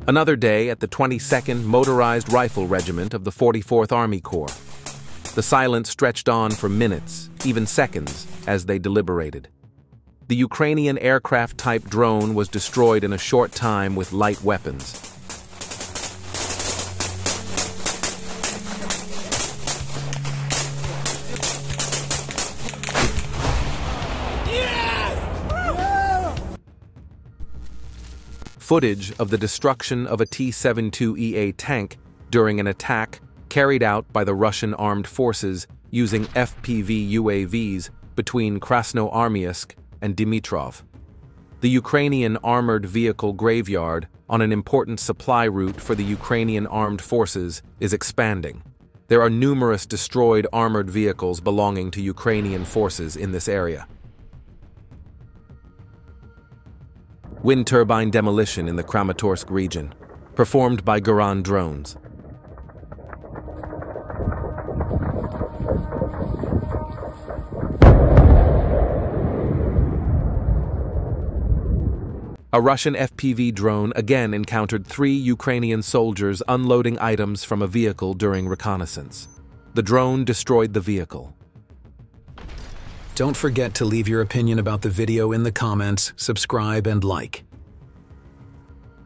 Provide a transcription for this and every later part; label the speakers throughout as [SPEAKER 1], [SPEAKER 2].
[SPEAKER 1] Another day at the 22nd Motorized Rifle Regiment of the 44th Army Corps. The silence stretched on for minutes, even seconds, as they deliberated. The Ukrainian aircraft-type drone was destroyed in a short time with light weapons. Footage of the destruction of a T-72EA tank during an attack carried out by the Russian armed forces using FPV UAVs between Krasnoarmysk and Dimitrov. The Ukrainian armored vehicle graveyard on an important supply route for the Ukrainian armed forces is expanding. There are numerous destroyed armored vehicles belonging to Ukrainian forces in this area. Wind turbine demolition in the Kramatorsk region, performed by Garan drones. A Russian FPV drone again encountered 3 Ukrainian soldiers unloading items from a vehicle during reconnaissance. The drone destroyed the vehicle.
[SPEAKER 2] Don't forget to leave your opinion about the video in the comments, subscribe, and like.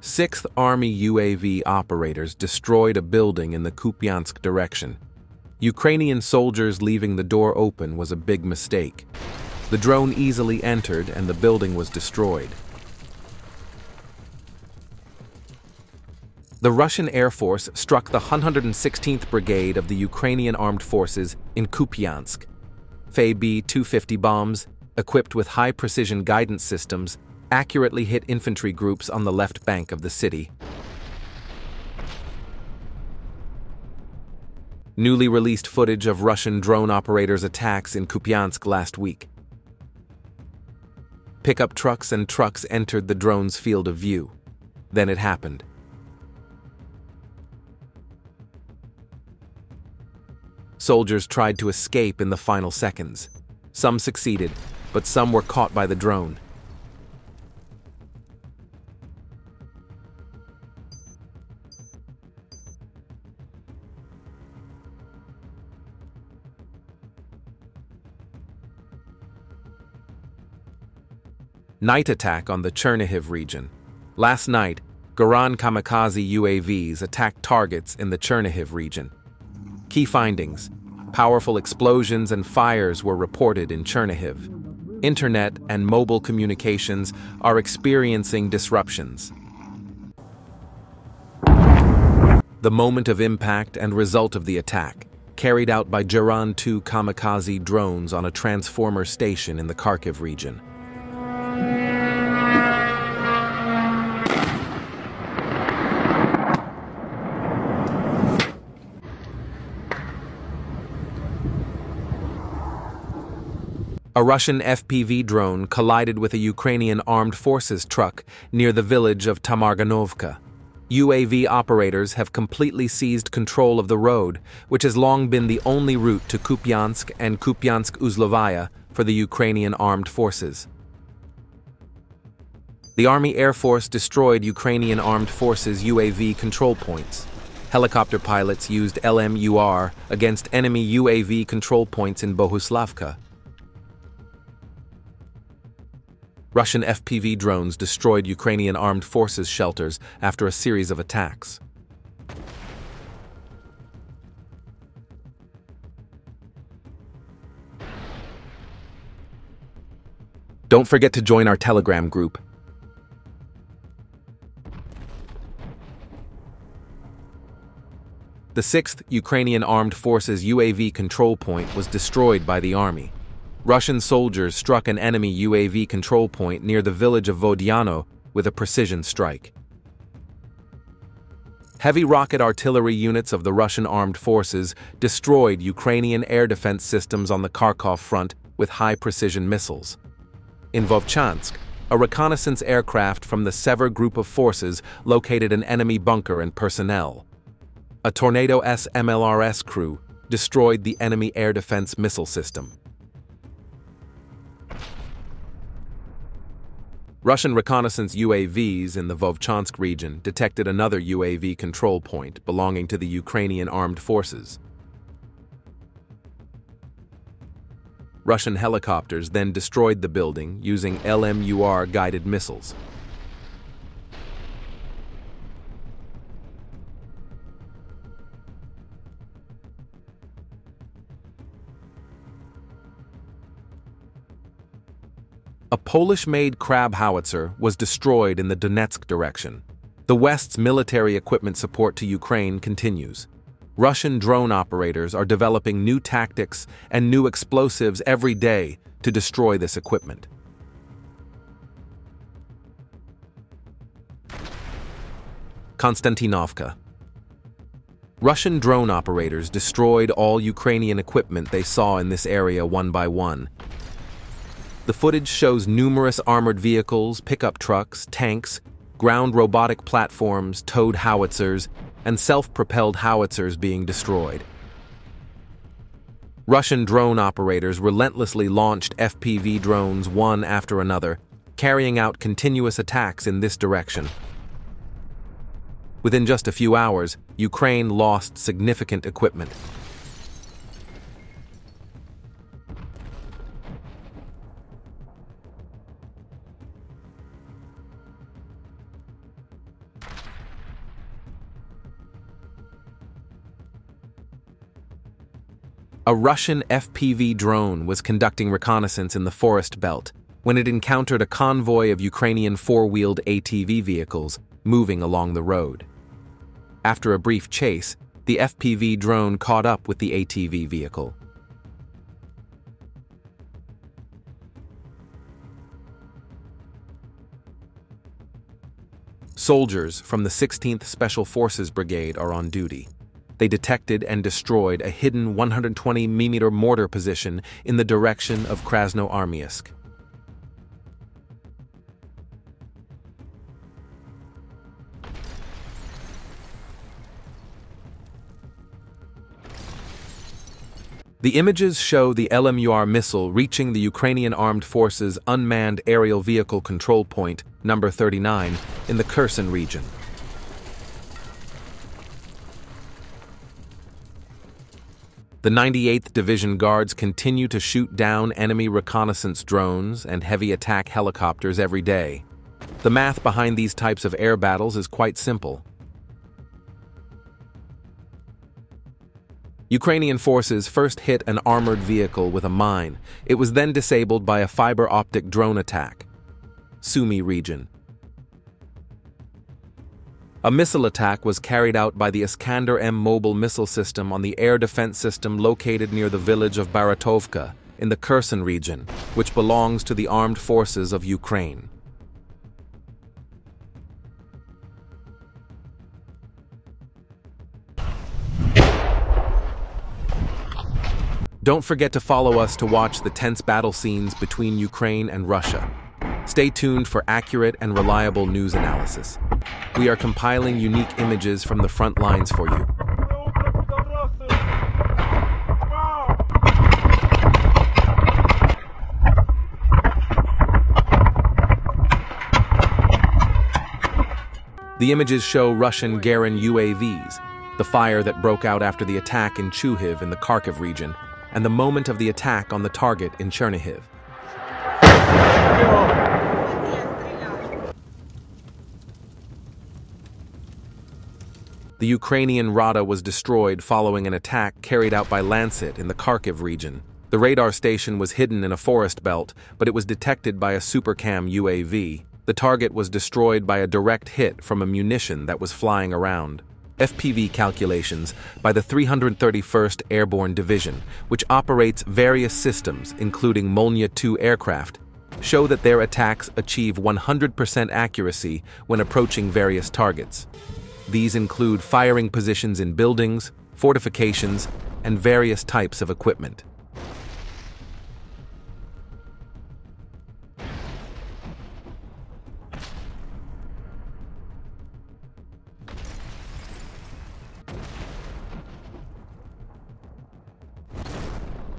[SPEAKER 1] 6th Army UAV operators destroyed a building in the Kupiansk direction. Ukrainian soldiers leaving the door open was a big mistake. The drone easily entered and the building was destroyed. The Russian Air Force struck the 116th Brigade of the Ukrainian Armed Forces in Kupiansk. FAB-3000 bombs, equipped with high-precision guidance systems, accurately hit infantry groups on the left bank of the city. Newly released footage of Russian drone operators' attacks in Kupiansk last week. Pickup trucks and trucks entered the drone's field of view. Then it happened. Soldiers tried to escape in the final seconds. Some succeeded, but some were caught by the drone. Night attack on the Chernihiv region. Last night, Garan kamikaze UAVs attacked targets in the Chernihiv region. Key findings: powerful explosions and fires were reported in Chernihiv. Internet and mobile communications are experiencing disruptions. The moment of impact and result of the attack, carried out by Garan-2 kamikaze drones on a transformer station in the Kharkiv region. A Russian FPV drone collided with a Ukrainian armed forces truck near the village of Tamarganovka. UAV operators have completely seized control of the road, which has long been the only route to Kupiansk and Kupiansk-Uzlovaya for the Ukrainian armed forces. The Army Air Force destroyed Ukrainian armed forces UAV control points. Helicopter pilots used LMUR against enemy UAV control points in Bohuslavka. Russian FPV drones destroyed Ukrainian armed forces shelters after a series of attacks. Don't forget to join our Telegram group. The 6th Ukrainian Armed Forces UAV control point was destroyed by the army. Russian soldiers struck an enemy UAV control point near the village of Vodiano with a precision strike. Heavy rocket artillery units of the Russian armed forces destroyed Ukrainian air defense systems on the Kharkov front with high-precision missiles. In Vovchansk, a reconnaissance aircraft from the Sever group of forces located an enemy bunker and personnel. A Torpedoes MLRS crew destroyed the enemy air defense missile system. Russian reconnaissance UAVs in the Vovchansk region detected another UAV control point belonging to the Ukrainian armed forces. Russian helicopters then destroyed the building using LMUR guided missiles. A Polish-made Crab Howitzer was destroyed in the Donetsk direction. The West's military equipment support to Ukraine continues. Russian drone operators are developing new tactics and new explosives every day to destroy this equipment. Konstantinovka. Russian drone operators destroyed all Ukrainian equipment they saw in this area one by one. The footage shows numerous armored vehicles, pickup trucks, tanks, ground robotic platforms, towed howitzers, and self-propelled howitzers being destroyed. Russian drone operators relentlessly launched FPV drones one after another, carrying out continuous attacks in this direction. Within just a few hours, Ukraine lost significant equipment. A Russian FPV drone was conducting reconnaissance in the forest belt when it encountered a convoy of Ukrainian four-wheeled ATV vehicles moving along the road. After a brief chase, the FPV drone caught up with the ATV vehicle. Soldiers from the 16th Special Forces Brigade are on duty. They detected and destroyed a hidden 120mm mortar position in the direction of Krasnoarmysk. The images show the LMUR missile reaching the Ukrainian Armed Forces Unmanned Aerial Vehicle Control Point, number 39, in the Kherson region. The 98th Division Guards continue to shoot down enemy reconnaissance drones and heavy attack helicopters every day. The math behind these types of air battles is quite simple. Ukrainian forces first hit an armored vehicle with a mine. It was then disabled by a fiber-optic drone attack. Sumy region. A missile attack was carried out by the Iskander-M mobile missile system on the air defense system located near the village of Baratovka in the Kherson region, which belongs to the armed forces of Ukraine. Don't forget to follow us to watch the tense battle scenes between Ukraine and Russia. Stay tuned for accurate and reliable news analysis. We are compiling unique images from the front lines for you. The images show Russian Garin UAVs, the fire that broke out after the attack in Chuhiv in the Kharkiv region, and the moment of the attack on the target in Chernihiv. The Ukrainian Rada was destroyed following an attack carried out by Lancet in the Kharkiv region. The radar station was hidden in a forest belt, but it was detected by a Supercam UAV. The target was destroyed by a direct hit from a munition that was flying around. FPV calculations by the 331st Airborne Division, which operates various systems, including Molnya-2 aircraft, show that their attacks achieve 100% accuracy when approaching various targets. These include firing positions in buildings, fortifications, and various types of equipment.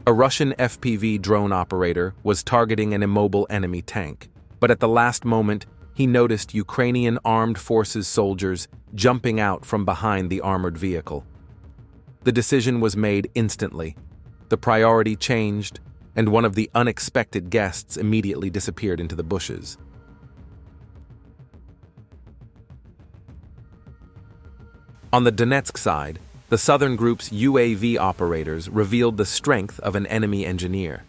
[SPEAKER 1] A Russian FPV drone operator was targeting an immobile enemy tank. but at the last moment, he noticed Ukrainian armed forces soldiers jumping out from behind the armored vehicle. The decision was made instantly. The priority changed, and one of the unexpected guests immediately disappeared into the bushes. On the Donetsk side, the southern group's UAV operators revealed the strength of an enemy engineer.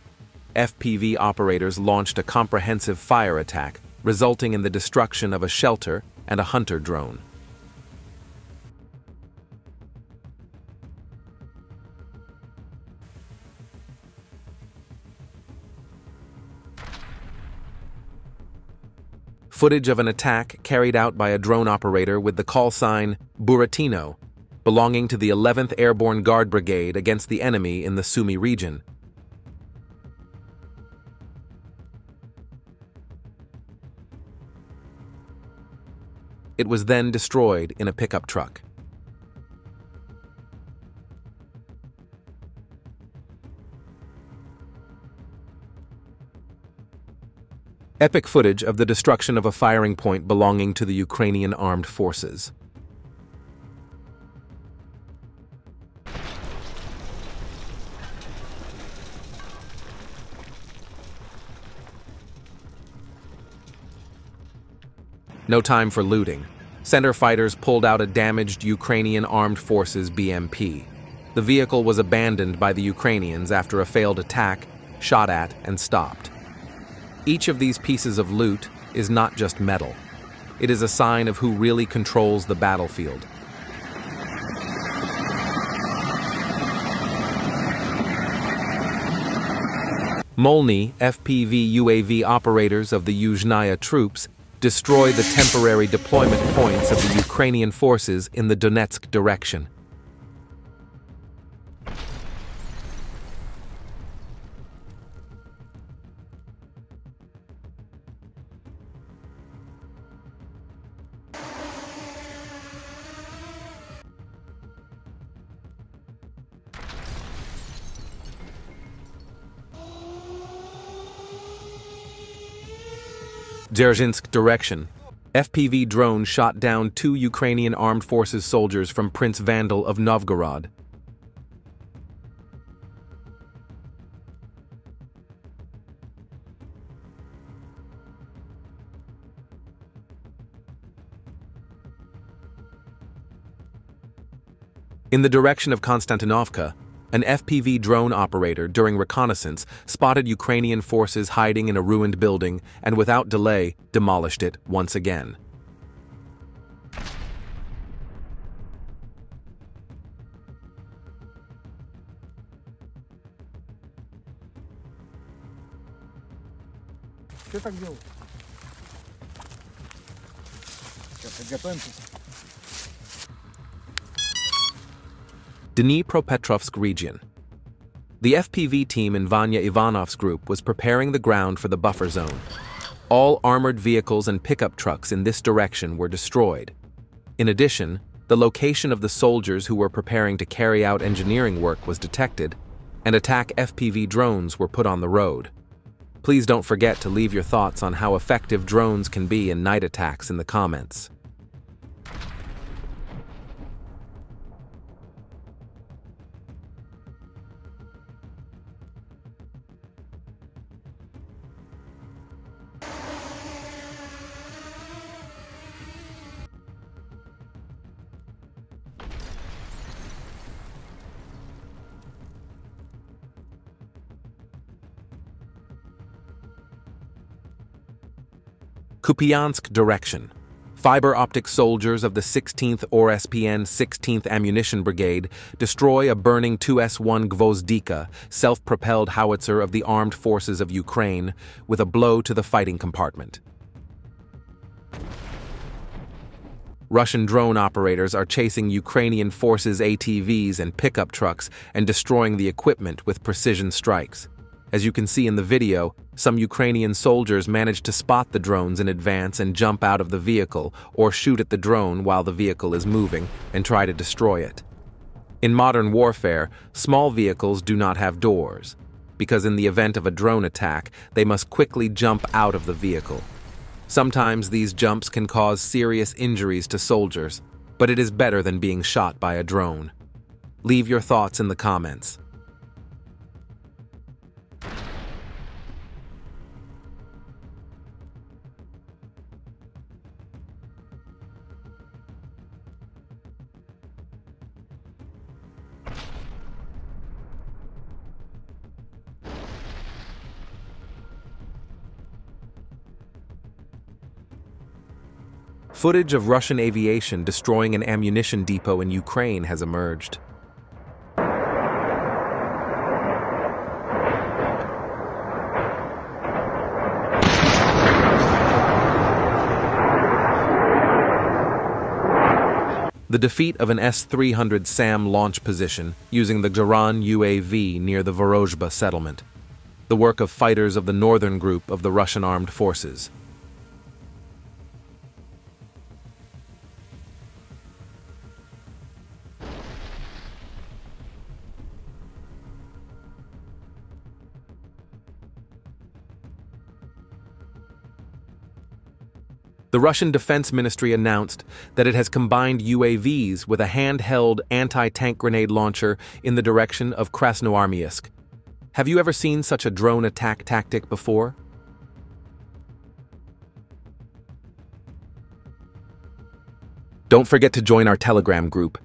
[SPEAKER 1] FPV operators launched a comprehensive fire attack, resulting in the destruction of a shelter and a hunter drone. Footage of an attack carried out by a drone operator with the call sign Buratino, belonging to the 11th Airborne Guard Brigade against the enemy in the Sumy region. It was then destroyed in a pickup truck. Epic footage of the destruction of a firing point belonging to the Ukrainian armed forces. No time for looting. Center fighters pulled out a damaged Ukrainian Armed Forces BMP. The vehicle was abandoned by the Ukrainians after a failed attack, shot at, and stopped. Each of these pieces of loot is not just metal. It is a sign of who really controls the battlefield. Molny FPV UAV operators of the Yuzhnaya troops destroy the temporary deployment points of the Ukrainian forces in the Donetsk direction. Dzerzhinsk direction. FPV drone shot down 2 Ukrainian armed forces soldiers from Prince Vandal of Novgorod. In the direction of Konstantinovka, an FPV drone operator during reconnaissance spotted Ukrainian forces hiding in a ruined building and without delay demolished it once again.
[SPEAKER 3] Что так делал? Сейчас подготовимся.
[SPEAKER 1] Dnipropetrovsk region. The FPV team in Vanya Ivanov's group was preparing the ground for the buffer zone. All armored vehicles and pickup trucks in this direction were destroyed. In addition, the location of the soldiers who were preparing to carry out engineering work was detected, and attack FPV drones were put on the road. Please don't forget to leave your thoughts on how effective drones can be in night attacks in the comments. Kupiansk direction. Fiber optic soldiers of the 16th ORSPN 16th Ammunition Brigade destroy a burning 2S-1 Gvozdika, self-propelled howitzer of the armed forces of Ukraine, with a blow to the fighting compartment. Russian drone operators are chasing Ukrainian forces' ATVs and pickup trucks and destroying the equipment with precision strikes. As you can see in the video, some Ukrainian soldiers manage to spot the drones in advance and jump out of the vehicle or shoot at the drone while the vehicle is moving and try to destroy it. In modern warfare, small vehicles do not have doors, because in the event of a drone attack, they must quickly jump out of the vehicle. Sometimes these jumps can cause serious injuries to soldiers, but it is better than being shot by a drone. Leave your thoughts in the comments. Footage of Russian aviation destroying an ammunition depot in Ukraine has emerged. The defeat of an S-300 SAM launch position using the Garan UAV near the Vorozhba settlement, the work of fighters of the northern group of the Russian armed forces. The Russian Defense Ministry announced that it has combined UAVs with a handheld anti-tank grenade launcher in the direction of Krasnoarmysk. Have you ever seen such a drone attack tactic before? Don't forget to join our Telegram group.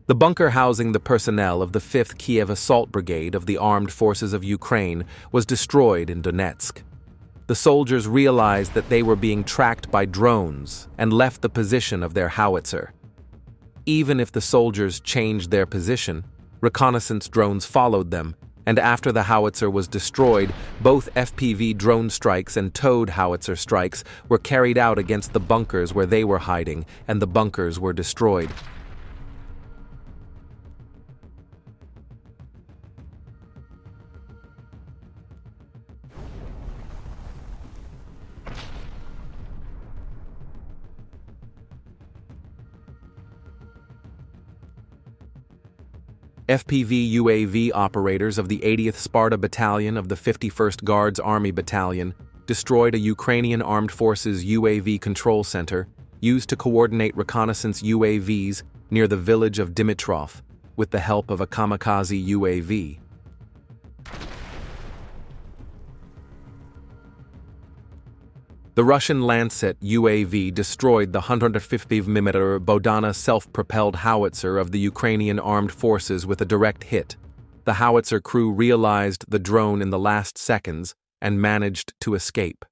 [SPEAKER 1] The bunker housing the personnel of the 5th Kiev Assault Brigade of the Armed Forces of Ukraine was destroyed in Donetsk. The soldiers realized that they were being tracked by drones and left the position of their howitzer. Even if the soldiers changed their position, reconnaissance drones followed them, and after the howitzer was destroyed, both FPV drone strikes and towed howitzer strikes were carried out against the bunkers where they were hiding, and the bunkers were destroyed. FPV UAV operators of the 80th Sparta Battalion of the 51st Guards Army Battalion destroyed a Ukrainian Armed Forces UAV control center used to coordinate reconnaissance UAVs near the village of Dimitrov with the help of a kamikaze UAV. The Russian Lancet UAV destroyed the 150mm Bodana self-propelled howitzer of the Ukrainian armed forces with a direct hit. The howitzer crew realized the drone in the last seconds and managed to escape.